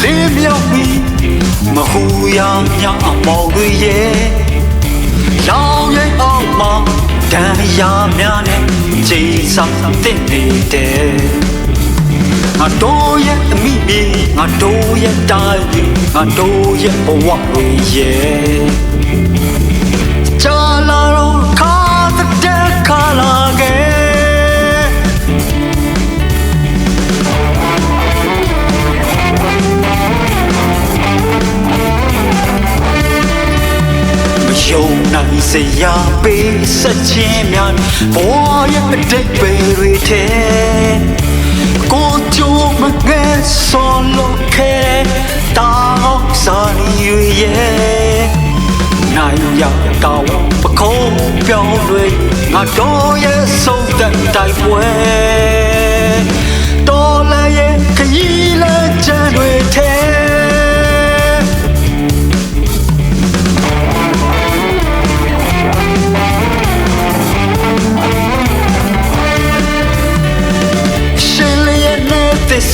လေးမြောက်ပြီးမဟူရမြအမောင်တွေရဲ့ရောင်ရိပ်အောင်မှာတန်ရာများနဲ့ချိန်ဆောင်တဲ့နေတဲ့ငါတို့ရဲ့အမိမြေငါတို့ရဲ့တိုင်းပြည်ငါတို့ရဲ့ဘဝတွေရဲ့ကြာလာတော့ခါတဲ့ခါလာခဲ့ယုံနိုင်စရာပေးဆက်ခြင်းများဘဝရဲ့အတိတ်ပဲတွေထဲကိုကြိုးမငဲဆော်လို့ခဲတောင်းစားရရဲ့နိုင်ရတောင်းပခုံးပြောင်းတွေငါတို့ရဲ့ဆုံးသက်တိုက်ပွဲတော်လည်းရဲ့ခရီးလမ်းချမ်းတွေထဲ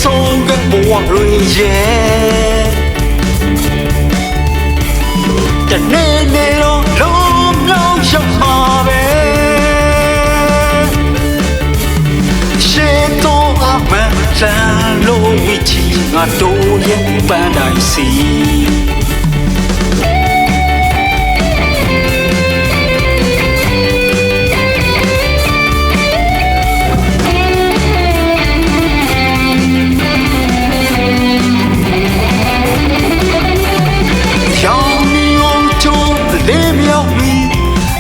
ဆုံးကဘဝတွေရဲ့တနေ့နေ့တော့လုံးလုံးရမှာပဲရှေ့တော့အမှန်တန်လို့ဝိချီငါတို့ရဲ့ပန်းတိုင်းစီ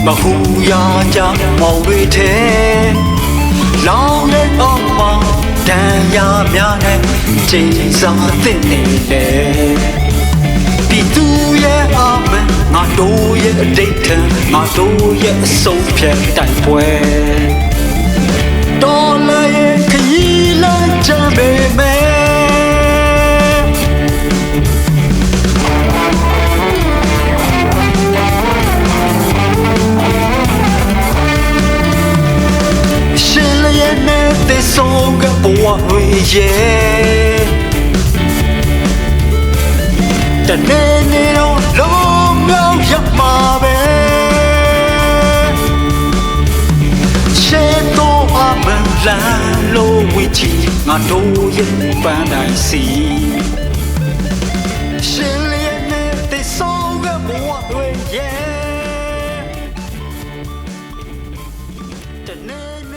မဟူရကြမောင်တွေထဲလောင်းတဲ့အောက်မှာတန်ရာများနဲ့ချိန်စားတဲ့နေလေပြည်သူရဲ့အမန်ငါတို့ရဲ့အတိတ်ထံငါတို့ရဲ့အဆုံးဖြတ်တိုက်ပွဲတော်လည်းရဲ့ခရီးလမ်းချမ်းပေမဲ့ဆုံးကဘဝတွေရဲ့တနေ့နေ့တော့လုံးလုံးရမှာပဲရှေ့တော့အမှန်လမ်းလို့ဝိချီငါတို့ရဲ့ပန်းတိုင်းစီရှေ့လေးနဲ့ဆုံးကဘဝတွေရဲ့တနေ့